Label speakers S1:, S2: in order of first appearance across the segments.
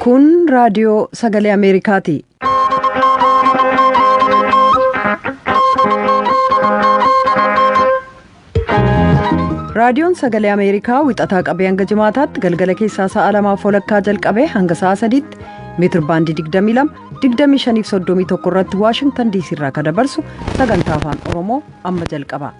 S1: Kun raadiyoo sagalee Ameerikaati. Raadiyoon sagalee Ameerikaa wixataa qabee hanga jimaataatti galgala keessaa sa'a 2:00 jalqabee hanga sa'a 3:00 meetir baandii 22, 25 irratti Waashingtan DC irraa kan dabarsu sagantaa afaan Oromoo amma jalqaba.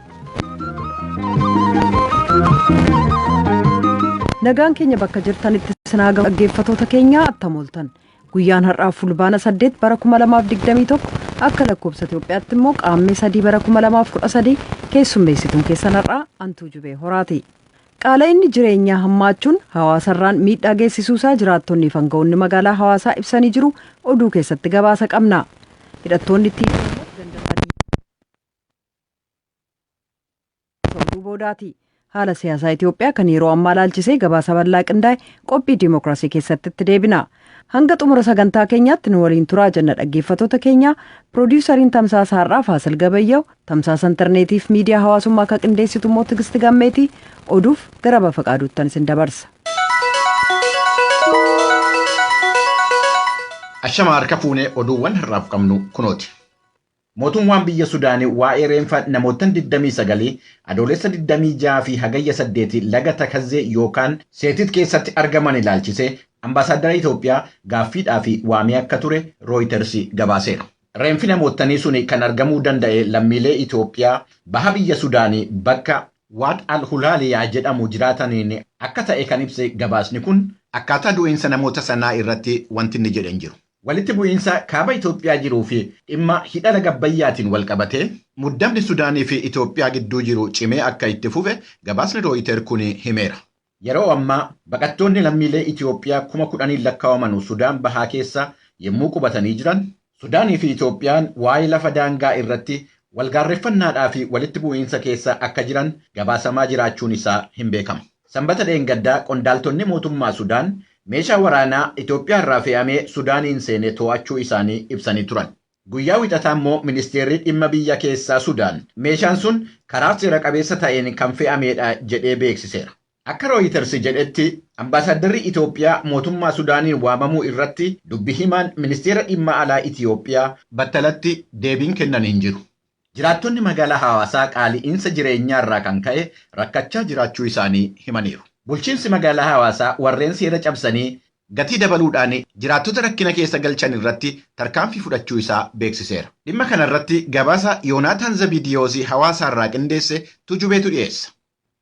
S1: Nagaan keenya bakka jirtanitti sinaa dhaggeeffatoota keenya attamooltan. Guyyaan har'aa fulbaana 8 bara 2021 akka lakkoofsa Itoophiyaatti immoo qaammee 3 bara 2013 keessummeessituun keessan har'aa Antuu Jubee Horaati. Qaala'inni jireenyaa hammaachuun hawaasarraan miidhaa geessisuusaa jiraattonni fi aangawoonni magaalaa hawaasaa ibsanii jiru oduu keessatti gabaasa qabna. Hidhattoonni boodaati. Haala siyaasaa Itoophiyaa kan yeroo ammaa ilaalchisee gabaasa bal'aa qindaa'e qophii diimokiraasii keessatti itti deebina. Hanga xumura sagantaa keenyaatti nu waliin turaa jenna dhaggeeffatoota keenya. Piroodyusariin Tamsaasa Har'aa Faasil Gabayyaw, Tamsaasa Intarneetiif miidiyaa hawaasummaa akka qindeessitu immoo Tigisti Gammeetii oduuf gara Bafaqaaduuttan isin dabarsa.
S2: Ashama harka fuunee oduuwwan har'aaf qabnu kunooti. Mootummaan biyya Sudaanii waa'ee reenfa namootan 29 adoolessa 26 fi hagayya 8 laga Takazzee yookaan Seetit keessatti argaman ilaalchisee Ambaasaadara Itoophiyaa gaaffiidhaa fi waamee akka ture Reuters gabaaseera. Reenfi namootanii sun kan argamuu danda'e lammiilee Itoophiyaa baha biyya Sudaanii bakka Waad al-Hulaaliyaa jedhamu jiraataniin akka ta'e kan ibse gabaasni kun akkaataa du'iinsa namoota sanaa irratti wanti inni jedhan jiru. Walitti bu'iinsa kaaba Itoophiyaa jiruu fi dhimma hidha laga Abbayyaatiin wal qabatee muddamni Sudaanii fi Itoophiyaa gidduu jiru cimee akka itti fufe gabaasni Reuters kun himeera. Yeroo ammaa baqattoonni lammiilee Itoophiyaa 10,000 lakkaa'aman Sudaan bahaa keessa yommuu qubatanii jiran, Sudaanii fi Itoophiyaan waa'ee lafa daangaa irratti walgaarreeffannaadhaa fi walitti bu'iinsa keessa akka jiran gabaasamaa jiraachuun isaa hin beekamu. Sanbata dheengaddaa qondaaltonni mootummaa Sudaan meeshaa waraanaa Itoophiyaa irraa fe'amee Sudaaniin seenee to'achuu isaanii ibsanii turan. Guyyaa wixataa immoo ministeerri dhimma biyya keessaa Sudaan meeshaan sun karaa seera qabeessa ta'een kan fe'ameedha jedhee beeksiseera. Akka Reuters jedhetti ambaasaaddarri Itoophiyaa mootummaa Sudaaniin waamamuu irratti dubbi himaan ministeera dhimma alaa Itoophiyaa battalatti deebiin kennan hin jiru. Jiraattonni magaalaa hawaasaa qaali'iinsa jireenyaa irraa kan ka'e rakkachaa jiraachuu isaanii himaniiru. Bulchiinsi magaalaa hawaasaa warreen seera cabsanii gatii dabaluudhaan jiraattota rakkina keessa galchan irratti tarkaanfii fudhachuu isaa beeksiseera. Dhimma kana irratti gabaasa Yoonaataan Zabidiyoosii hawaasaa irraa qindeesse Tujubeetu dhiyeessa.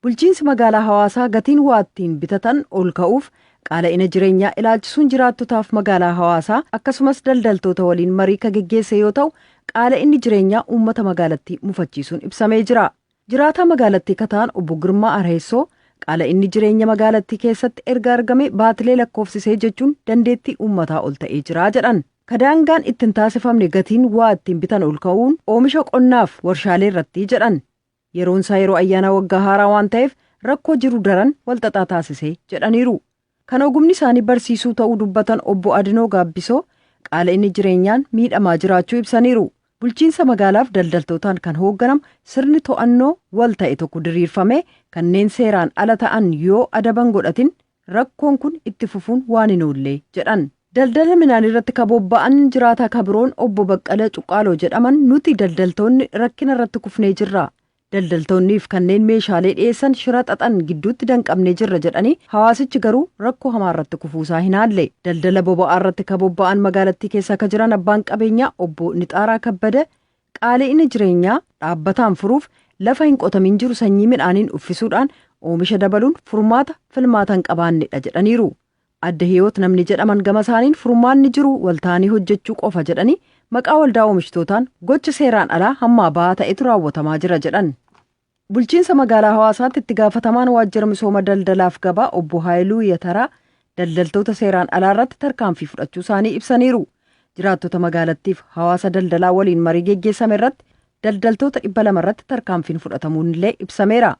S1: Bulchiinsi magaalaa hawaasaa gatiin waa ittiin bitatan ol ka'uuf qaala'ina jireenyaa ilaalchisuun jiraattotaaf magaalaa hawaasaa akkasumas daldaltoota waliin marii kan geggeesse yoo ta'u, qaala'inni jireenyaa uummata magaalattii mufachiisuun ibsamee jira. Jiraataa magaalattii kataan obbo Girmaa Arheessoo qaala'inni jireenya magaalattii keessatti erga argame baatilee lakkoofsisee jechuun dandeettii uummataa ol ta'ee jira jedhan. Kadaangaan ittiin taasifamne gatiin waa ittiin bitan ol ka'uun oomisha qonnaaf warshaalee irratti jedhan. Yeroon isaa yeroo ayyaana waggaa haaraa waan ta'eef rakkoo jiru daran walxaxaa taasisee jedhaniiru. Kan ogumni isaanii barsiisuu ta'uu dubbatan obbo Adinoo Gaabbisoo qaala'inni jireenyaan miidhamaa jiraachuu ibsaniiru. Bulchiinsa magaalaaf daldaltootaan kan hoogganamu sirni to'annoo wal ta'e tokko diriirfamee kanneen seeraan ala ta'an yoo adaban godhatin rakkoon kun itti fufuun waan hin oollee jedhan. Daldala midhaan irratti kabobba'an jiraataa kabiroon obbo Baqqalee Cuqqaaloo jedhaman nuti daldaltoonni rakkina irratti kufnee jirra. Daldaltoonniif kanneen meeshaalee dhiyeessan shira xaxan gidduutti danqabnee jirra jedhanii hawaasichi garuu rakkoo hamaa irratti kufuusaa hin haalle. Daldala boba'aa irratti kabobba'an magaalattii keessa akka jiran abbaan qabeenyaa obbo Nixaaraa Kabbada qaala'ina jireenyaa dhaabbataan furuuf lafa hin qotamin jiru sanyii midhaaniin uffisuudhaan oomisha dabaluun furmaata filmaata hin qabaannedha jedhaniiru. Adda Hiyoot namni jedhaman gama isaaniin furmaanni jiru waltaanii hojjechuu qofa jedhanii maqaa waldaa oomishtootaan gocha seeraan alaa hammaa ba'aa ta'etu raawwatamaa jira jedhan. Bulchiinsa magaalaa hawaasaatti itti gaafatamaan waajjira misooma daldalaaf gabaa obbo Haayiluu Yataraa daldaltoota seeraan alaa irratti tarkaanfii fudhachuu isaanii ibsaniiru. Jiraattota magaalattiif hawaasa daldalaa waliin marii geggeessame irratti daldaltoota 200 irratti tarkaanfiin fudhatamuun illee ibsameera.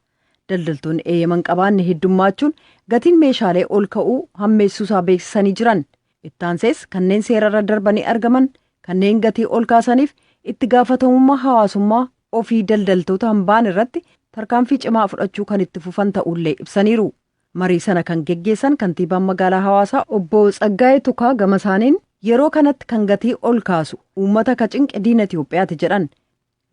S1: Daldaltoonni eeyyaman qabaanne heddummachuun gatiin meeshaalee ol ka'uu hammeessuusaa beeksisanii jiran. Ittaansees kanneen seerarra darbanii argaman kanneen gatii ol kaasaniif itti gaafatamummaa hawaasummaa ofii daldaltoota hambaan irratti tarkaanfii cimaa fudhachuu kan itti fufan ta'ullee ibsaniiru. Marii sana kan geggeessan kantiibaan magaalaa Hawaasaa obbo Tsaggaayee Tukaa gama isaaniin yeroo kanatti kan gatii ol kaasu uummata ka cinqe diina Itoophiyaati jedhan.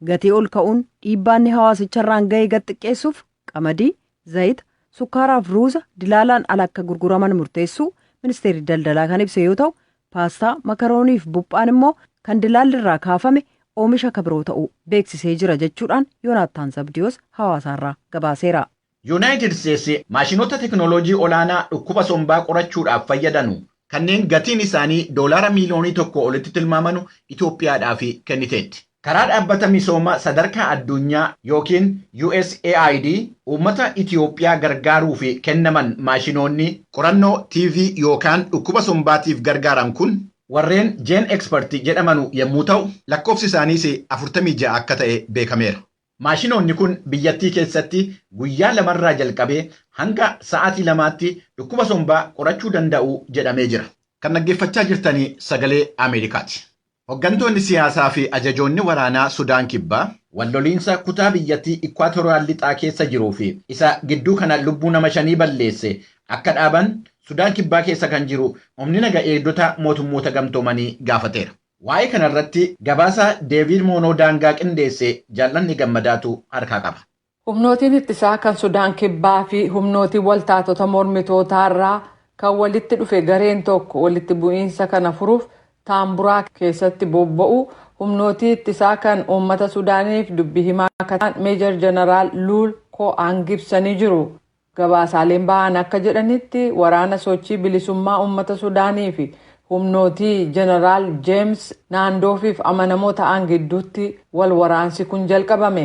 S1: Gatii ol ka'uun dhiibbaanni hawaasicharraan ga'ee gad xiqqeessuuf qamadii, zayita, sukkaaraaf ruuza dilaalaan ala akka gurguraman murteessuu ministeerri daldalaa kan ibse yoo ta'u, paastaa, makarooniif buphaan immoo kan dilaalirraa kaafame oomisha kabiroo ta'uu beeksisee jira jechuudhaan Yoonaattaan Zabdiyoos Hawaasaarraa gabaaseera.
S2: Yuunaayitid Isteetsi maashinoota teknooloojii olaanaa dhukkuba sombaa qorachuudhaaf fayyadanu kanneen gatiin isaanii doolaara miiliyoonii 1 olitti tilmaamanu Itoophiyaadhaaf kenniteetti. Karaa dhaabbata misoomaa sadarkaa addunyaa yookiin USAID uummata Itoophiyaa gargaaruuf kennaman maashinoonni qorannoo TV yookaan dhukkuba sombaatiif gargaaran kun warreen Gen Expert jedhamanu yommuu ta'u, lakkoofsi isaaniis 46 akka ta'e beekameera. Maashinoonni kun biyyattii keessatti guyyaa 2 jalqabee hanga sa'aatii 2tti dhukkuba sombaa qorachuu danda'u jedhamee jira. Kan dhaggeeffachaa jirtanii sagalee Ameerikaati. Hooggantoonni siyaasaa fi ajajoonni waraanaa Sudaan Kibbaa walloliinsa kutaa biyyattii Ikwaatooriyaal lixaa keessa jiruu fi isa gidduu kana lubbuu nama 5 balleesse akka dhaaban Sudaan Kibbaa keessa kan jiru humni naga eegdota mootummoota gamtoomanii gaafateera. Waa'ee kanarratti gabaasa Deevid Moonoo daangaa qindeesse jaallanni gammadaatu harkaa qaba.
S3: Humnootiin ittisaa kan Sudaan Kibbaa fi humnootiin waltaatota mormitootaarraa kan walitti dhufe gareen tokko walitti bu'iinsa kana furuuf Taamburaa keessatti bobba'u humnootii ittisaa kan uummata Sudaaniif dubbii himaa akka ta'an Meejor Jeneraal Luul Ko'aan ibsanii jiru. Gabaasaaleen ba'an akka jedhanitti waraana sochii bilisummaa uummata Sudaanii fi humnootii Jeneraal Jeems Naandoofiif amanamoo ta'an gidduutti wal waraansi kun jalqabame.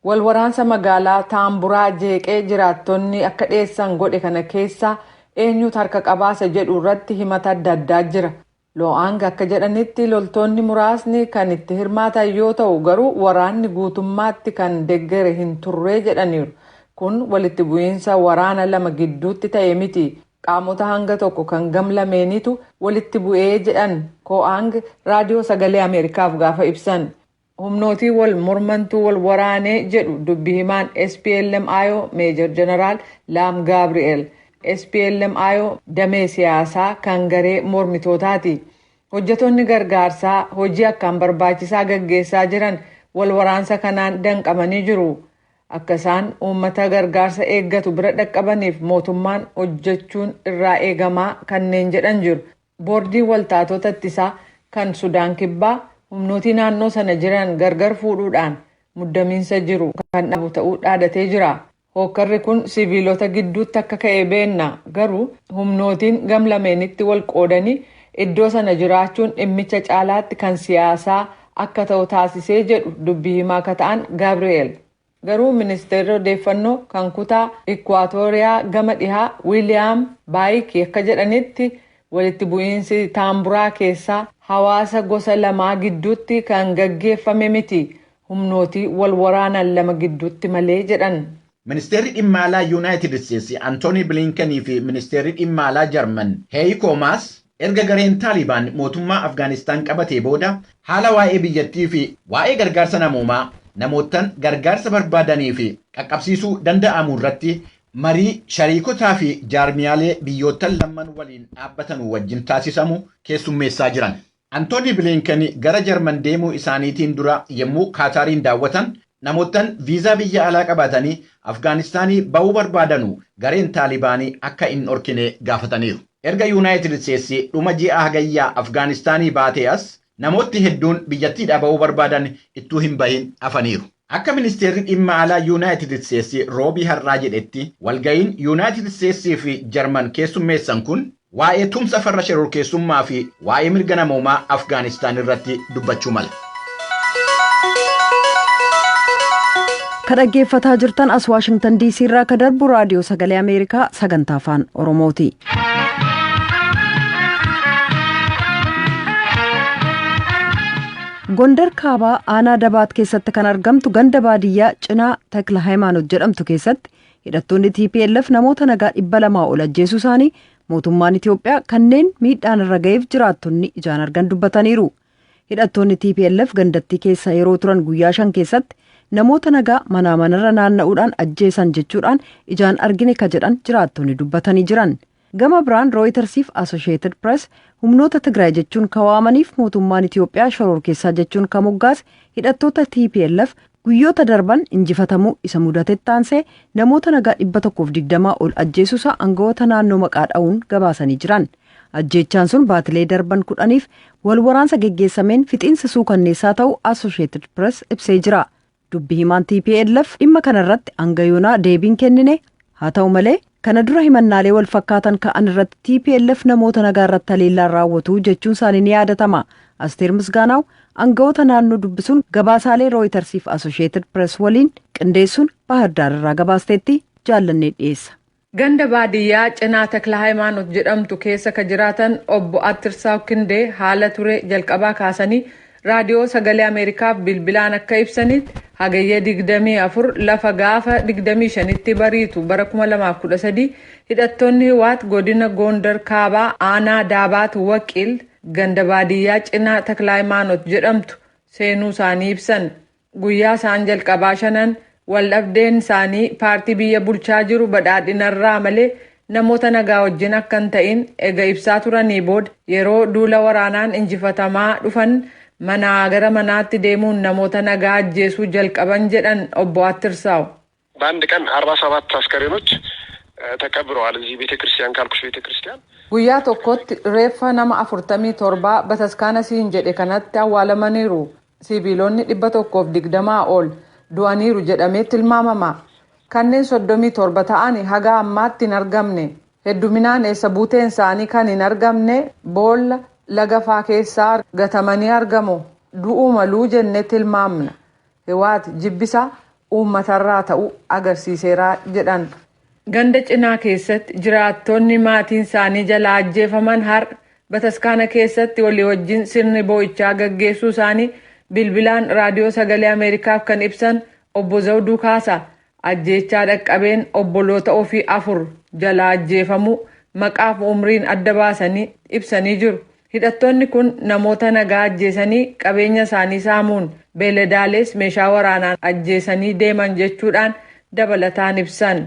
S3: Wal waraansa magaalaa Taamburaa jeeqee jiraattonni akka dhiyeessan godhe kana keessa eenyutu harka qabaasa jedhu irratti himata adda addaa jira. Lo'aang akka jedhanitti loltoonni muraasni kan itti hirmaatan yoo ta'u garuu waraanni guutummaatti kan deggere hin turre jedhaniiru. Kun walitti bu'iinsa waraana lama gidduutti ta'e miti. Qaamota hanga tokko kan gamlameenitu walitti bu'ee jedhan Ko'aang raadiyoo sagalee Ameerikaaf gaafa ibsan. Humnootii wal mormantuu wal waraanee jedhu dubbii himaan SPLM-IO Meejor Jeneraal Laam Gaabri'eel. SPLM-IO damee siyaasaa kan garee mormitootaati. Hojjetoonni gargaarsaa hojii akkaan barbaachisaa gaggeessaa jiran wal waraansa kanaan danqamanii jiru. Akka isaan uummata gargaarsa eeggatu bira dhaqqabaniif mootummaan hojjechuun irraa eegamaa kanneen jedhan jiru. Boordiin waltaatota ittisaa kan Sudaan Kibbaa humnootii naannoo sana jiran gargar fuudhuudhaan muddamiinsa jiru kan dhabu ta'uu dhaadatee jira. Hokkarri kun siviilota gidduutti akka ka'e beenna garuu humnootiin gamlameenitti wal qoodanii iddoo sana jiraachuun dhimmicha caalaatti kan siyaasaa akka ta'u taasisee jedhu dubbii himaa akka ta'an Gaabri'eel. Garuu ministeerri odeeffannoo kan kutaa Ikwaatooriyaa gama dhihaa Wiiliyaam Baayikii akka jedhanitti walitti bu'iinsi Taamburaa keessaa hawaasa gosa lamaa gidduutti kan gaggeeffame miti. Humnootii wal waraanan lama gidduutti malee jedhan.
S2: Ministeerri dhimma alaa Yuunaayitid Isteetsi Antoonii Bilinkanii fi ministeerri dhimma alaa Jarman Heiko Maas erga gareen Taalibaan mootummaa Afgaanistaan qabatee booda haala waa'ee biyyattii fi waa'ee gargaarsa namoomaa namootaan gargaarsa barbaadanii fi qaqqabsiisuu danda'amu irratti marii shariikotaa fi jaarmiyaalee biyyoottan lamman waliin dhaabbatan wajjin taasisamu keessummeessaa jiran. Antoonii Bilinkanii gara Jarman deemuu isaaniitiin dura yommuu Kaataariin daawwatan namootaan viizaa biyya alaa qabatanii Afgaanistaanii ba'uu barbaadanu gareen Taalibaanii akka hin dhorkine gaafataniiru. Erga Yuunaayitid Isteetsi dhuma ji'a hagayyaa Afgaanistaanii baatee as namoonni hedduun biyyattiidhaa ba'uu barbaadan ittuu hin bahin hafaniiru. Akka ministeerri dhimma alaa Yuunaayitid Isteetsi roobii har'aa jedhetti walga'iin Yuunaayitid Isteetsii fi Jarman keessummeessan kun waa'ee tumsa farra shororkeessummaa fi waa'ee mirga namoomaa Afgaanistaan irratti dubbachuu mala.
S1: Kan dhaggeeffataa jirtan as Waashingtan DC irraa kan darbu raadiyoo sagalee Ameerikaa sagantaa afaan Oromooti. Gondar kaabaa aanaa Dabaat keessatti kan argamtu ganda baadiyyaa cinaa Takla Hayimaanoot jedhamtu keessatti hidhattoonni TPLF namoota nagaa 200 ol ajjeesuu isaanii mootummaan Itoophiyaa kanneen miidhaan irra ga'eef jiraattonni ijaan argan dubbataniiru. Hidhattoonni TPLF gandattii keessa yeroo turan guyyaa 5 keessatti namoota nagaa manaa manarra naanna'uudhaan ajjeesan jechuudhaan ijaan argine ka jedhan jiraattonni dubbatanii jiran. Gama biraan rooyitersiif Associated Press humnoota Tigraay jechuun kawaamaniif mootummaan Itiyoophiyaa shororkeessaa jechuun ka moggaase hidhattoota TPLF guyyoota darban injifatamuu isa mudatetti taansee namoota nagaa 120 ol ajjeesuusaa aangawoota naannoo maqaa dha'uun gabaasanii jiran. Ajjeechaan sun baatilee darban 10f wal waraansa geggeessameen fixiinsa suukanneessaa ta'uu Associated Press ibsee jira. Dubbi himaan TPLF dhimma kanarratti hanga yoonaa deebiin kennine haa ta'u malee kana dura himannaalee wal fakkaatan ka'an irratti TPLF namoota nagaa irratti haleellaan raawwatu jechuun isaanii ni yaadatama. Asteer Misgaanaaw aangawoota naannoo dubbisuun gabaasaalee rooyitersiif Associated Press waliin qindeessuun Bahar Daar irraa gabaasteetti jaallannee dhiyeessa.
S3: Ganda baadiyyaa cinaa Takla Hayimaanot jedhamtu keessa ka jiraatan obbo Attirsaa Kindee haala ture jalqabaa kaasanii raadiyoo sagalee Ameerikaaf bilbilaan akka ibsanitti hagayya 24 lafa gaafa 25tti bariitu bara 2013 hidhattoonni Hiwaat godina Gondar Kaabaa aanaa Daabaat Waqiil ganda baadiyyaa cinaa Takla Hayimaanot jedhamtu seenuu isaanii ibsan. Guyyaa isaan jalqabaa shanan waldhabdeen isaanii paartii biyya bulchaa jiru badhaadhinarraa malee namoota nagaa wajjin akka hin ta'in ega ibsaa turanii booda yeroo duula waraanaan injifatamaa dhufan manaa gara manaatti deemuun namoota nagaa ajjeesuu jalqaban jedhan obbo Attirsaaw.
S4: በአንድ ቀን 47 አስከሬኖች ተቀብረዋል እዚህ ቤተክርስቲያን ካልኩሽ ቤተክርስቲያን
S3: guyyaa tokkotti reeffa nama 47 bataskaana siin jedhe kanatti awwaalamaniiru. Sibiilonni 120 ol du'aniiru jedhamee tilmaamama. Kanneen 37 ta'anii haga ammaatti hin argamne. Hedduminaan eessa buuteen isaanii kan hin argamne boolla laga faa keessaa gatamanii argamu. Du'uu maluu jennee tilmaamna. Hiwaat jibbisa uummatarraa ta'uu agarsiiseera jedhan. Ganda cinaa keessatti jiraattonni maatiin isaanii jalaa ajjeefaman har'a bataskaana keessatti walii wajjin sirni boo'ichaa gaggeessuu isaanii bilbilaan raadiyoo sagalee Ameerikaaf kan ibsan obbo Zawduu Kaasa ajjeechaa dhaqqabeen obboloota ofii 4 jalaa ajjeefamuu maqaaf umriin adda baasanii ibsanii jiru. Hidhattoonni kun namoota nagaa ajjeesanii qabeenya isaanii saamuun beeladaalees meeshaa waraanaan ajjeesanii deeman jechuudhaan dabalataan ibsan.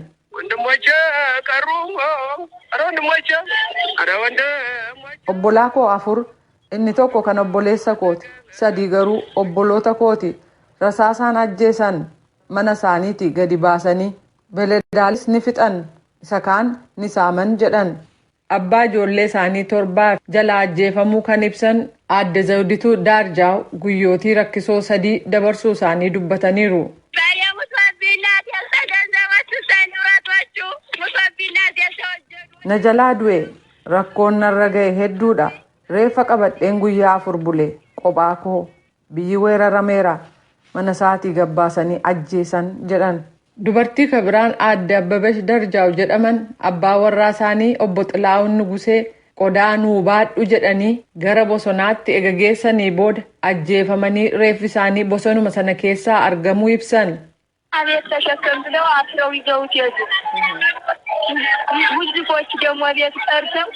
S3: Obbolaa koo 4 inni tokko kan obboleessa kooti 3 garuu obboloota kooti rasaasaan ajjeesan mana isaaniitii gadi baasanii beeladaalis ni fixan isa kaan ni saaman jedhan. Abbaa ijoollee isaanii 7 jalaa ajjeefamuu kan ibsan aadde Zawdituu Daarjaaw guyyootii rakkisoo 3 dabarsuu isaanii dubbataniiru. Na jalaa du'e rakkoon narra ga'e hedduudha. Reeffa qabadheen guyyaa 4 bule qophaa koo biyyi weerarameera mana isaatii gabbaasanii ajjeesan jedhan. Dubartii kabiraan aadde Abbabesh Darjaaw jedhaman abbaa warraa isaanii obbo Xilaa'uun Nugusee qodaa nuu baadhu jedhanii gara bosonaatti ega geessanii booda ajjeefamanii reeffi isaanii bosonuma sana keessaa argamuu ibsan.
S5: አቤት ተሸከም ብለው አስረው ይዘውት ሄዱ። ሙዚቆች ደግሞ ቤት ጠርተው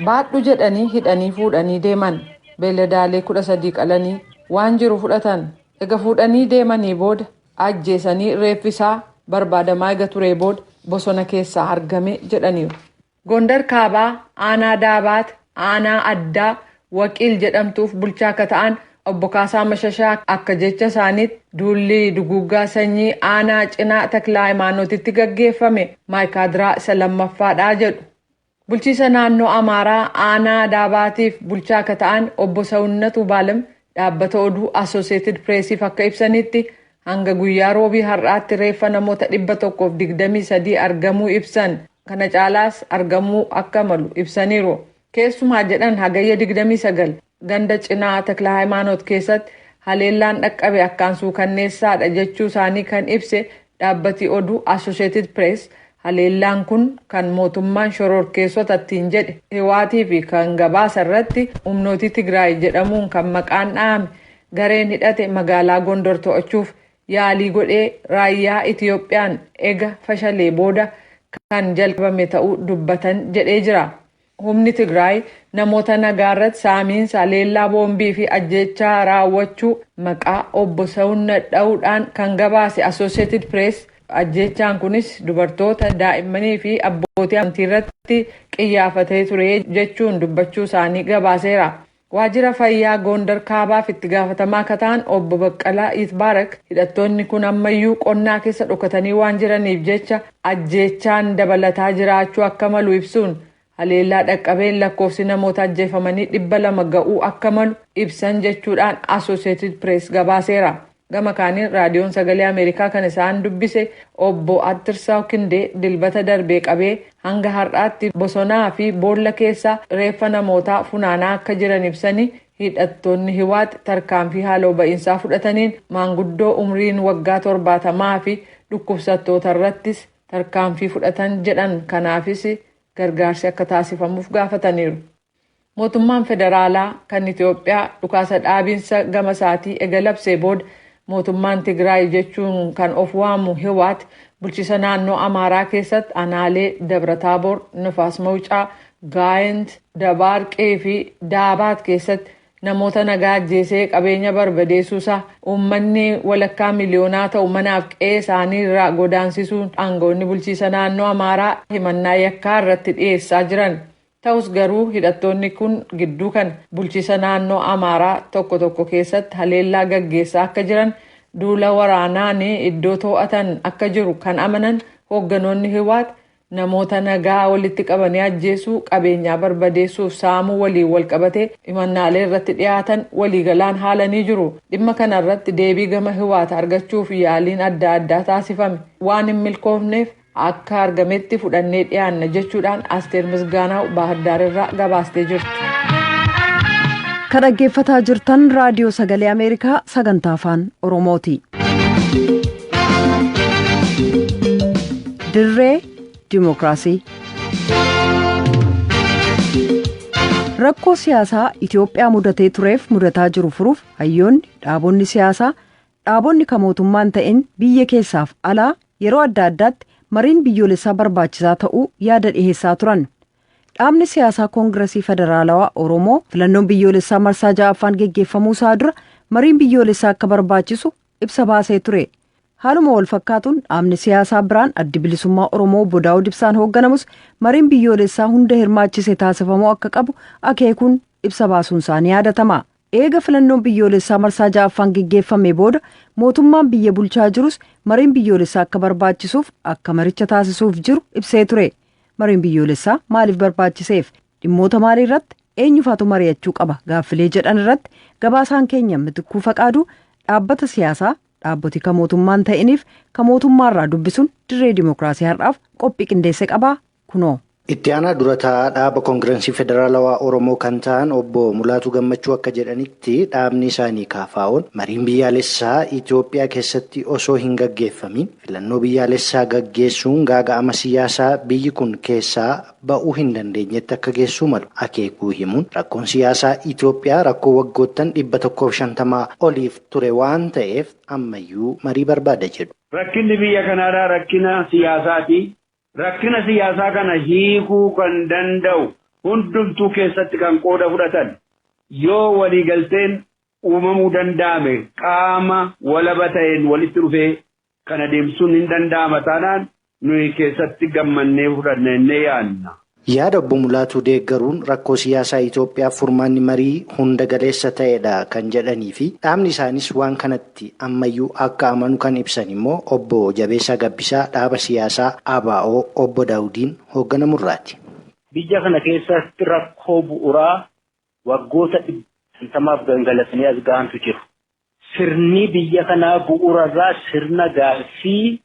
S3: baadhu jedhanii hidhanii fuudhanii deeman. Beeladaalee 13 qalanii waan jiru fudhatan. Ega fuudhanii deemanii booda ajjeesanii reeffisaa barbaadamaa ega turee booda bosona keessaa argame jedhaniiru. Gondar Kaabaa aanaa Daabaat aanaa addaa Waqiil jedhamtuuf bulchaa akka ta'an obbo Kaasaa Mashashaa akka jecha isaaniitti duulli duguggaa sanyii aanaa cinaa Taklaa Hayimaanotitti gaggeeffame maayikaadiraa isa lammaffaadhaa jedhu. Bulchiisa naannoo Amaaraa aanaa Daabaatiif bulchaa akka ta'an obbo Sawunnatu Baalam dhaabbata oduu Associated Pressiif akka ibsanitti hanga guyyaa roobii har'aatti reeffa namoota 123 argamuu ibsan. Kana caalaas argamuu akka malu ibsaniiru. Keessumaa jedhan hagayya 29 ganda cinaa Taklaa Hayimaanot keessatti haleellaan dhaqqabe akkaan suukanneessaadha jechuu isaanii kan ibse dhaabbati oduu Associated Press haleellaan kun kan mootummaan shororkeessotaatiin jedhe Hiwaatii fi kan gabaasa irratti humnooti Tigraay jedhamuun kan maqaan dhahame gareen hidhate magaalaa Gondor to'achuuf yaalii godhee raayyaa Itiyoophiyaan ega fashalee booda kan jalqabame ta'uu dubbatan jedhee jira. humni Tigraay namoota nagaarratti saamiinsa haleellaa boombii fi ajjechaa raawwachuu maqaa obbo Sawunna dha'uudhaan kan gabaase Associated Press ajjechaan kunis dubartoota daa'immanii fi abbootii amantii irratti qiyyaafatee ture jechuun dubbachuu isaanii gabaaseera. Waajjira fayyaa Gondar Kaabaaf itti gaafatamaa akka ta'an obbo Baqqalaa Itbaarak hidhattoonni kun ammayyuu qonnaa keessa dhokatanii waan jiraniif jecha ajjechaan dabalataa jiraachuu akka malu ibsuun haleellaa dhaqqabeen lakkoofsi namoota ajjeefamanii 200 ga'uu akka malu ibsan jechuudhaan Associated Press gabaaseera. Gama kaaniin raadiyoon sagalee Ameerikaa kan isaan dubbise obbo Attirsaa Kindee dilbata darbee qabee hanga har'aatti bosonaa fi boolla keessa reeffa namootaa funaanaa akka jiran ibsanii hidhattoonni Hiwaat tarkaanfii haaloo ba'iinsaa fudhataniin maanguddoo umriin waggaa 70 fi dhukkubsattoota irrattis tarkaanfii fudhatan jedhan kanaafis gargaarsi akka taasifamuuf gaafataniiru. Mootummaan federaalaa kan Itoophiyaa dhukaasa dhaabiinsa gama isaatii eegalabsee booda mootummaan Tigraay jechuun kan of waamu Hiwaat bulchiisa naannoo Amaaraa keessatti aanaalee Dabra-Taaboor, Nifaas Mawucaa, Gaayent, Dabaarqee fi Daabaat keessatti namoota nagaa ajjeesee qabeenya barbadeessuusaa uummanni walakkaa miliyoonaa ta'u manaaf qe'ee isaanii irraa godaansisuun aangawoonni bulchiisa naannoo Amaaraa himannaa yakkaa irratti dhiyeessaa jiran. Ta'us garuu hidhattoonni kun gidduu kan bulchiisa naannoo Amaaraa tokko keessatti haleellaa gaggeessaa akka jiran duula waraanaan iddoo to'atan akka jiru kan amanan hoogganoonni Hiwaat namoota nagaa walitti qabanii ajjeesuu qabeenyaa barbadeessuuf saamuu waliin walqabatee himannaalee irratti dhiyaatan waliigalaan haalanii jiru. Dhimma kana irratti deebii gama Hiwaat argachuuf yaaliin adda addaa taasifame waan hin milkoofneef akka argametti fudhannee dhiyaanna jechuudhaan Asteer Misgaanaaw Baahirdaar irraa gabaastee jirti.
S1: Kan dhaggeeffataa jirtan raadiyoo sagalee Ameerikaa sagantaa afaan Oromooti. Dirree Dimookiraasii. Rakkoo siyaasaa Itoophiyaa mudatee tureef mudataa jiru furuuf hayyoonni dhaabonni siyaasaa dhaabonni kan mootummaan ta'in biyya keessaaf alaa yeroo adda addaatti mariin biyyoolessaa barbaachisaa ta'uu yaada dhiheessaa turan. Dhaabni siyaasaa Koongiresii Federaalawaa Oromoo filannoon biyyoolessaa marsaa 6ffaan geggeeffamuu isaa dura mariin biyyoolessaa akka barbaachisu ibsa baasee ture. Haaluma wal fakkaatuun dhaabni siyaasaa biraan addi bilisummaa Oromoo obbo Daawud Ibsaan hoogganamus mariin biyyoolessaa hunda hirmaachise taasifamuu akka qabu akeekuun ibsa baasuun isaanii yaadatama. Eega filannoon biyyoolessaa marsaa 6ffaan geggeeffame booda mootummaan biyya bulchaa jirus mariin biyyoolessaa akka barbaachisuuf akka maricha taasisuuf jiru ibsee ture. Mariin biyyoolessaa maaliif barbaachiseef dhimmoota maalii irratti eenyufaatu mari'achuu qaba gaaffilee jedhan irratti gabaasaan keenya Mitikkuu Faqaaduu dhaabbata siyaasaa dhaabboti kan mootummaan ta'iniif kan mootummaarraa dubbisuun dirree dimookiraasii har'aaf qophii qindeesse qabaa kunoo.
S6: Itti aanaa dura taa'aa dhaaba Koongiresii Federaalawaa Oromoo kan ta'an obbo Mulaatuu Gammachuu akka jedhanitti dhaabni isaanii KFO'n mariin biyyaalessaa Itoophiyaa keessatti osoo hin gaggeeffamin filannoo biyyaalessaa gaggeessuun gaaga'ama siyaasaa biyyi kun keessaa ba'uu hin dandeenyetti akka geessuu malu akeekuu himuun rakkoon siyaasaa Itoophiyaa rakkoo waggoottan 150 oliif ture waan ta'eef ammayyuu marii barbaada jedhu.
S7: Rakkinni biyya kanaadhaa rakkina siyaasaati. Rakkina siyaasaa kana hiikuu kan danda'u hundumtuu keessatti kan qooda fudhatan yoo waliigalteen uumamuu danda'ame qaama walaba ta'een walitti dhufee kana deemsuun hin danda'ama taanaan nuyi keessatti gammannee fudhannee yaadna.
S6: Yaada obbo Mulaatuu deeggaruun rakkoo siyaasaa Itoophiyaaf furmaanni marii hunda galeessa ta'edha kan jedhanii fi dhaabni isaanis waan kanatti ammayyuu akka amanu kan ibsan immoo obbo Jabeessaa Gabbisaa dhaaba siyaasaa ABO obbo Daawudiin hoogganamurraati.
S8: Biyya kana keessatti rakkoo bu'uuraa waggoota 50 gangalatanii as gahantu jiru. Sirni biyya kanaa bu'uurarraa sirna gaaffii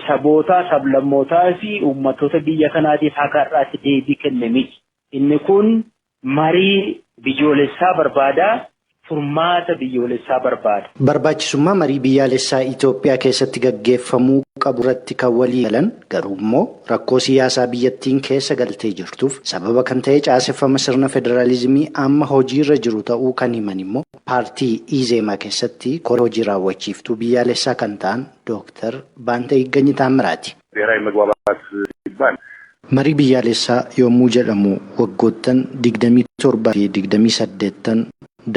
S8: sabootaa, sablammootaa fi uummattoota biyya kanaatiif akka har'aatti deebii kenne miti. Inni kun marii biyyoolessaa barbaada, furmaata biyyoolessaa barbaada.
S6: Barbaachisummaa marii biyyaalessaa Itoophiyaa keessatti gaggeeffamuu qabu irratti kan walii galan garuu immoo rakkoo siyaasaa biyyattiin keessa galtee jirtuuf sababa kan ta'e caaseffama sirna federaalizimii amma hojiirra jiru ta'uu kan himan immoo paartii Izeemaa keessatti koree hojii raawwachiiftuu biyyaalessaa kan ta'an Dooktar Baantee Higgany Taammiraati.
S9: ብሔራዊ መግባባት ሲባል
S6: Marii biyyaalessaa yommuu jedhamu waggoottan 27 fi 28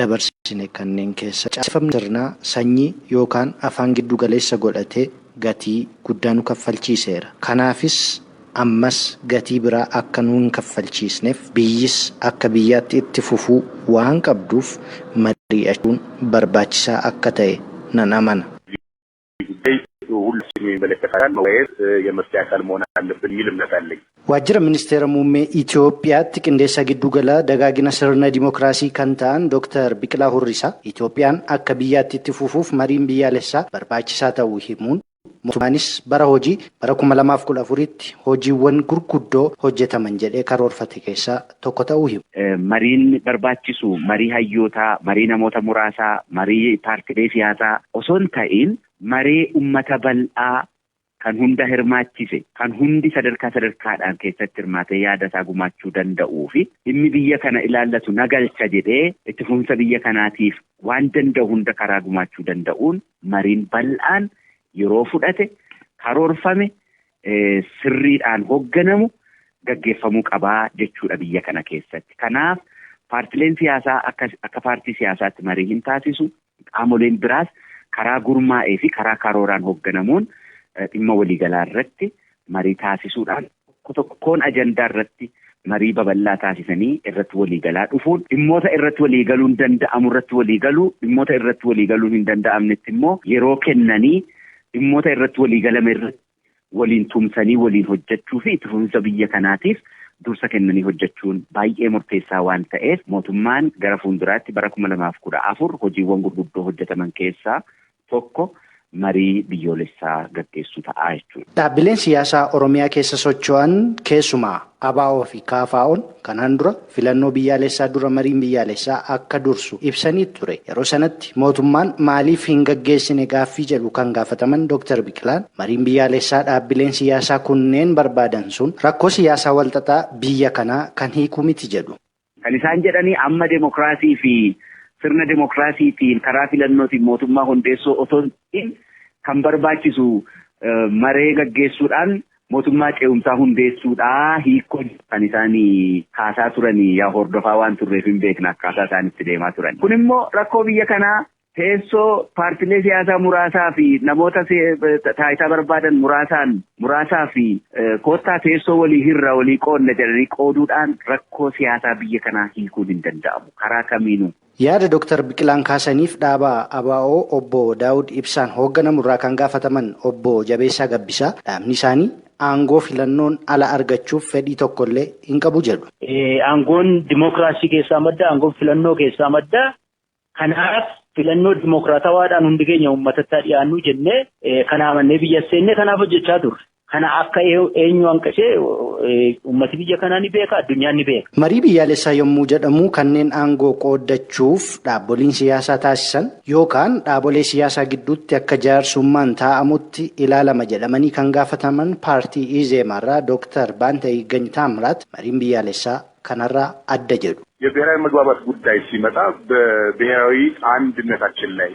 S6: dabarsine kanneen keessa caasifamni sirnaa sanyii yookaan afaan giddu galeessa godhatee gatii guddaa nu kaffalchiiseera. Kanaafis ammas gatii biraa akka nu hin kaffalchiisneef biyyis akka biyyaatti itti fufuu waan qabduuf mari'achuun barbaachisaa akka ta'e nan amana. Waajjira ministeera muummee Itoophiyaatti qindeessaa giddugala dagaagina sirna dimookiraasii kan ta'an Dr. Biqilaa Hurrisaa Itoophiyaan akka biyyaatti itti fufuuf mariin biyyaalessaa barbaachisaa ta'uu himuun mootummaanis bara 2014tti hojiiwwan gurguddoo hojjetaman jedhee karoorfate keessaa tokko ta'uu himu.
S9: Mariin barbaachisu marii hayyootaa, marii namoota muraasaa, marii paartilee siyaasaa osoo hin ta'in marii uummata bal'aa kan hunda hirmaachise, kan hundi sadarkaadhaan keessatti hirmaatee yaada isaa gumaachuu danda'uu fi dhimmi biyya kana ilaallatu nagalcha jedhee itti fufinsa biyya kanaatiif waan danda'u hunda karaa gumaachuu danda'uun mariin bal'aan yeroo fudhate karoorfame sirriidhaan hoogganamu gaggeeffamuu qabaa jechuudha biyya kana keessatti. Kanaaf paartileen siyaasaa akka paartii siyaasaatti marii hin taasisu, qaamoleen biraas karaa gurmaa'ee fi karaa karooraan hoogganamuun dhimma waliigalaa irratti marii taasisuudhaan tokkoon ajandaa irratti marii babal'aa taasisanii irratti waliigalaa dhufuun dhimmoota irratti waliigaluun danda'amu irratti waliigaluu, dhimmoota irratti waliigaluun hin danda'amnetti immoo yeroo kennanii dhimmoota irratti waliigalame irratti waliin tumsanii waliin hojjechuu fi itti fufinsa biyya kanaatiif dursa kennanii hojjechuun baay'ee murteessaa waan ta'eef mootummaan gara fuulduraatti bara 2014 hojiiwwan gurguddoo hojjetaman keessaa tokko marii biyyoolessaa gaggeessuu ta'a jechuudha.
S6: Dhaabbileen siyaasaa Oromiyaa keessa socho'an keessumaa ABO fi KFO'n kanaan dura filannoo biyyaalessaa dura mariin biyyaalessaa akka dursu ibsanii ture. Yeroo sanatti mootummaan maaliif hin gaggeessine gaaffii jedhu kan gaafataman Dr. Biqilaan mariin biyyaalessaa dhaabbileen siyaasaa kunneen barbaadan sun rakkoo siyaasaa walxaxaa biyya kanaa kan hiiku miti jedhu.
S9: Kan isaan jedhanii amma demokraasii fi sirna demokraasiitiin karaa filannootiin mootummaa hundeessuu otoo hin kan barbaachisu maree gaggeessuudhaan mootummaa ce'umsaa hundeessuudhaa hiikoo kan isaanii kaasaa turanii yaa hordofaa waan turreef hin beekna akkaataa isaan itti deemaa turan. Kun immoo rakkoo biyya kanaa teessoo paartilee siyaasaa muraasaa fi namoota taayitaa barbaadan muraasaa fi koottaa teessoo walii hirra walii qoodna jedhanii qooduudhaan rakkoo siyaasaa biyya kanaa hiikuun hin danda'amu karaa kamiinuu.
S6: Yaada Dr. Biqilaan kaasaniif dhaaba ABO obbo Daawud Ibsaan hoogganamu irraa kan gaafataman obbo Jabeessaa Gabbisaa dhaabni isaanii aangoo filannoon ala argachuuf fedhii tokkollee hin qabu jedhu.
S8: Aangoon dimookiraasii keessaa madda, aangoon filannoo keessaa madda. Kanaaf filannoo dimookiraatawaadhaan hundi keenya uummatatti dhiyaannu jennee kana amannee biyya seennee kanaaf hojjechaa turre. Kana akka eenyu hanqisee uummati biyya kanaa ni beeka, addunyaan ni beeka.
S6: Marii biyyaalessaa yommuu jedhamu kanneen aangoo qooddachuuf dhaabboliin siyaasaa taasisan yookaan dhaabolee siyaasaa gidduutti akka jaarsummaan taa'amutti ilaalama jedhamanii kan gaafataman paartii ኢዜማራ ዶክተር ባንተ ይገኝ ታምራት mariin biyyaalessaa kanarraa adda jedhu.
S10: የብሔራዊ መግባባት ጉዳይ ሲመጣ በብሔራዊ አንድነታችን ላይ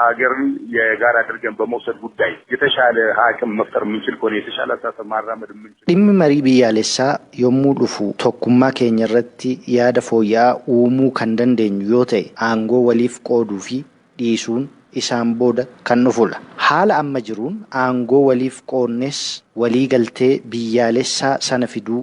S10: አገርን የጋራ አድርገን በመውሰድ ጉዳይ የተሻለ አቅም መፍጠር የምንችል ከሆነ የተሻለ አስተሳሰብ ማራመድ የምንችል
S6: dhimmi marii biyyaalessaa yommuu dhufu tokkummaa keenya irratti yaada fooyya'aa uumuu kan dandeenyu yoo ta'e aangoo waliif qooduu fi dhiisuun isaan booda kan dhufudha. Haala amma jiruun aangoo waliif qoonnes walii galtee biyyaalessaa sana fiduu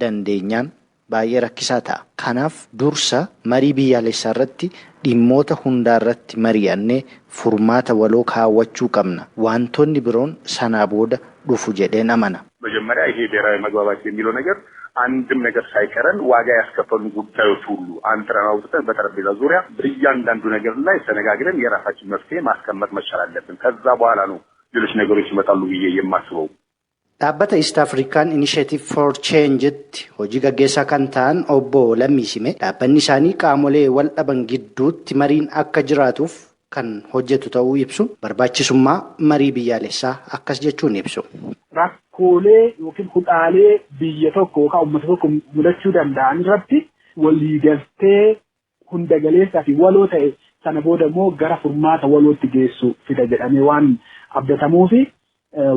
S6: dandeenyaan baay'ee rakkisaa ta'a. Kanaaf dursa marii biyyaalessaa irratti dhimmoota hundaa irratti mari'annee furmaata waloo kaawwachuu qabna. Wantoonni biroon sanaa booda dhufu jedheen amana.
S10: መጀመሪያ ይሄ ብሔራዊ መግባባት የሚለው ነገር አንድም ነገር ሳይቀረን ዋጋ ያስከፈሉ ጉዳዮች ሁሉ አንጥረን አውጥተን በጠረጴዛ ዙሪያ በእያንዳንዱ ነገር ላይ ተነጋግረን የራሳችን መፍትሄ ማስቀመጥ መቻል አለብን። ከዛ በኋላ ነው ሌሎች ነገሮች ይመጣሉ ብዬ የማስበው።
S6: Dhaabbata East African Initiative for Change'tti hojii gaggeessaa kan ta'an obbo Lammii Simee dhaabbanni isaanii qaamolee wal dhaban gidduutti mariin akka jiraatuuf kan hojjetu ta'uu ibsu barbaachisummaa marii biyyaalessaa akkas jechuun ibsu.
S11: Rakkoolee yookiin hudhaalee biyya tokko yookaan uummata tokko mudachuu danda'an irratti waliigaltee hunda galeessaa fi waloo ta'e sana booda immoo gara furmaata walootti geessu fida jedhamee waan abdatamuufi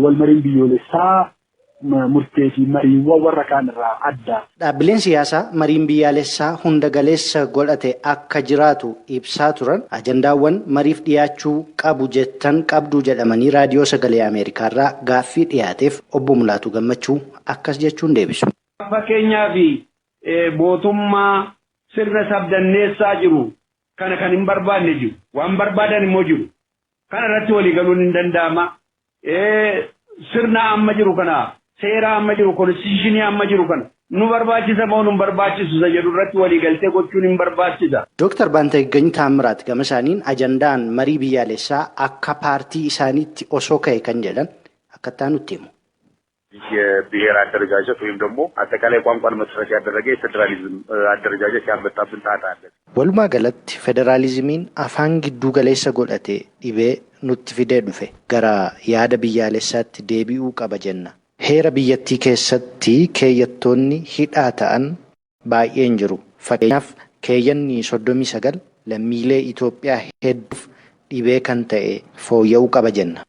S11: walmariin biyyoolessaa murtee fi mariiwwan warra kaan irraa adda.
S6: Dhaabbileen siyaasaa mariin biyyaalessaa hunda galeessa godhate akka jiraatu ibsaa turan ajandaawwan mariif dhiyaachuu qabu jettan qabdu jedhamanii raadiyoo sagalee Ameerikaarraa gaaffii dhiyaateef obbo Mulaatu Gammachuu akkas jechuun deebisu.
S7: Fakkeenyaaf mootummaa sirna sabdanneessaa jiru kana kan hin barbaanne jiru waan barbaadan immoo jiru kana irratti walii galuun hin danda'ama. Sirna amma jiru kana seera amma jiru konstitushinii amma jiru kana nu barbaachisa moo nu barbaachisu jedhu irratti walii galtee gochuun hin barbaachisa.
S6: Dooktar Baantaayigany Taamiraat gama isaaniin ajandaan marii biyyaalessaa akka paartii isaaniitti osoo ka'e kan jedhan akkattaa nutti himu.
S10: የብሔር አደረጃጀት ወይም ደግሞ አጠቃላይ ቋንቋን መሰረት ያደረገ የፌዴራሊዝም አደረጃጀት ያመጣብን ጣጣ አለ።
S6: Walumaa galatti federaalizimiin afaan gidduu galeessa godhate dhibee nutti fidee dhufe gara yaada biyyaalessaatti deebi'uu qaba jenna. Heera biyyattii keessatti keeyyattoonni hidhaa ta'an baay'een jiru. Fakkeenyaaf keeyyanni 39 lammiilee Itoophiyaa hedduuf dhibee kan ta'e fooyya'uu qaba jenna.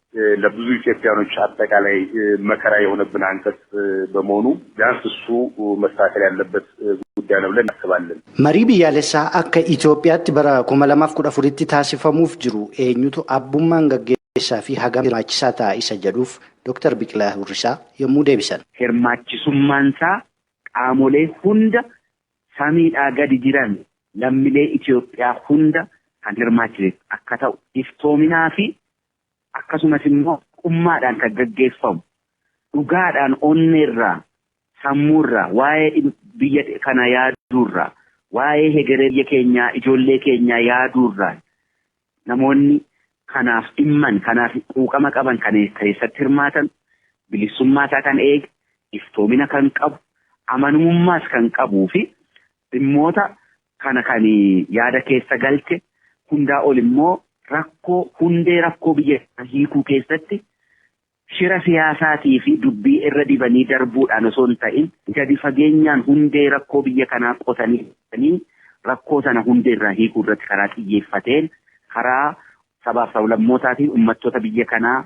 S10: ለብዙ ኢትዮጵያኖች አጠቃላይ መከራ የሆነብን አንቀጽ በመሆኑ ቢያንስ እሱ መስተካከል ያለበት ጉዳይ ነው ብለን እናስባለን።
S6: Marii biyyaalessaa akka Itoophiyaatti bara 2014tti taasifamuuf jiru eenyutu abbummaan gaggeessaa fi hagam hirmaachisaa ta'a isa jedhuuf Dr. Biqilaa Hurrisaa yommuu deebisan.
S9: Hirmaachisummaansaa qaamolee hunda samiidhaa gadi jiran lammiilee Itoophiyaa hunda kan hirmaachise akka ta'u iftoominaa fi akkasumas immoo qummaadhaan kan gaggeeffamu dhugaadhaan onneerraa sammuurraa waa'ee biyya kana yaaduurraa waa'ee hegeree biyya keenyaa ijoollee keenyaa yaaduurraa namoonni kanaaf dhimman kanaaf quuqama qaban kan keessatti hirmaatan bilisummaasaa kan eege iftoomina kan qabu amanamummaas kan qabuu fi dhimmoota kana kan yaada keessa galche hundaa ol immoo rakkoo hundee rakkoo biyya hiikuu keessatti shira siyaasaatii fi dubbii irra dibanii darbuudhaan osoo hin ta'in gadi fageenyaan hundee rakkoo biyya kanaa qotanii rakkoo sana hundee irraa hiikuu irratti karaa xiyyeeffateen karaa sabaaf sablammootaa fi uummattoota biyya kanaa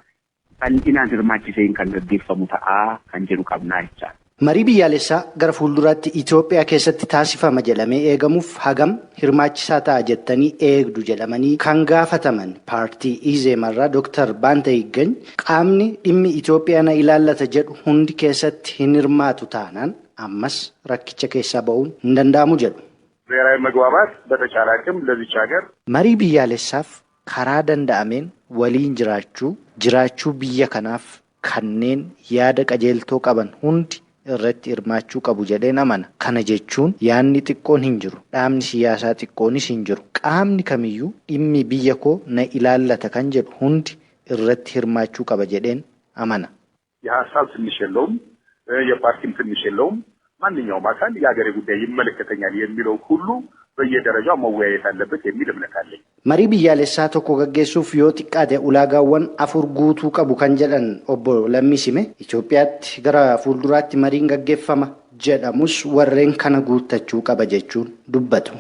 S9: bal'inaan hirmaachiseen kan gaggeeffamu ta'aa kan jedhu qabnaa jechaadha.
S6: Marii biyyaalessaa gara fuulduraatti Itoophiyaa keessatti taasifama jedhamee eegamuuf hagam hirmaachisaa ta'a jettanii eegdu jedhamanii kan gaafataman paartii Izeemarraa Dr. Baantaayigany qaamni dhimmi Itoophiyaa na ilaallata jedhu hundi keessatti hin hirmaatu taanaan ammas rakkicha keessaa ba'uun hin danda'amu jedhu.
S10: ብሔራዊ መግባባት በተቻለ አቅም ለዚች ሀገር
S6: Marii biyyaalessaaf karaa danda'ameen waliin jiraachuu biyya kanaaf kanneen yaada qajeeltoo qaban hundi irratti hirmaachuu qabu jedheen amana. Kana jechuun yaadni xiqqoon hin jiru. Dhaabni siyaasaa xiqqoonis hin jiru. Qaamni kamiyyuu dhimmi biyya koo na ilaallata kan jedhu hundi irratti hirmaachuu qaba jedheen amana.
S10: የሀሳብ ትንሽ የለውም የፓርቲም ትንሽ የለውም ማንኛውም አካል የሀገሬ ጉዳይ ይመለከተኛል የሚለው ሁሉ በየደረጃው መወያየት አለበት የሚል እምነት አለኝ።
S6: Marii biyyaalessaa tokko gaggeessuuf yoo xiqqaate ulaagaawwan 4 guutuu qabu kan jedhan obbo Lammisime Itoophiyaatti gara fuulduraatti mariin gaggeeffama jedhamus warreen kana guuttachuu qaba jechuun dubbatu.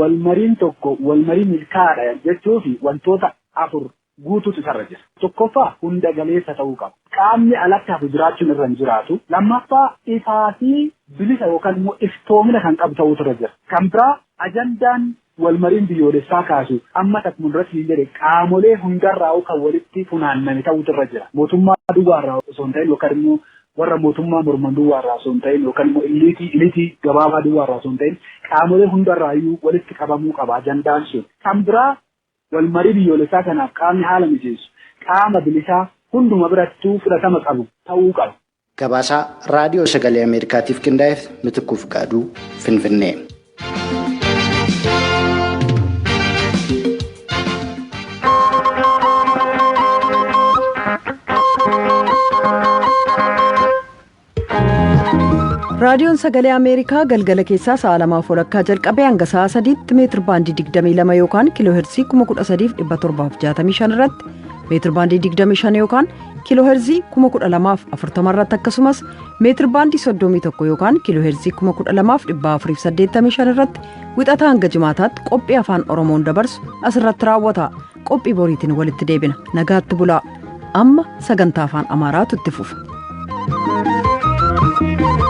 S11: Walmariin tokko walmarii milkaa'aadha jechuuf wantoota 4 guutuutu isarra jira. Tokkoffaa hunda galeessa ta'uu qaba. Qaamni alatti hafu jiraachuun irra hin jiraatu. Lammaffaa ifaa fi bilisa yookaan immoo iftoomina kan qabu ta'uutu irra jira. Kan biraa ajandaan walmariin biyyoolessaa kaasu amma takkuun irratti hin jedhe qaamolee hundarraa kan walitti funaanname ta'uutu irra jira. Mootummaa duwwaarraa osoo hin ta'in yookaan immoo warra mootummaa morman duwwaarraa osoo hin ta'in yookaan immoo iliitii gabaabaa duwwaarraa osoo hin ta'in qaamolee hundarraayyuu walitti qabamuu qaba ajandaan sun. Kan biraa walmarii biyyoolessaa kanaaf qaamni haala mijeessu qaama bilisaa hunduma birattuu fudhatama qabu ta'uu qaba.
S6: Gabaasaa Raadiyoo Sagalee Ameerikaatiif qindaa'eef Mitikuu Fiqaaduu Finfinnee.
S1: Raadiyoon Sagalee Ameerikaa galgala keessaa sa'a 2:00 jalqabee hanga sa'a 3tti meetir baandii 22 yookaan kiiloo heerzii 13,765 irratti meetir baandii 25 yookaan kiiloo heerzii 12,040 irratti akkasumas meetir baandii 31 yookaan kiiloo heerzii 12,485 irratti wixataa hanga jimaataatti qophii afaan Oromoon dabarsu asirratti raawwata. Qophii boriitiin walitti deebina. Nagaatti bulaa. Amma sagantaa afaan Amaaraatu itti fufa.
S12: Thank you.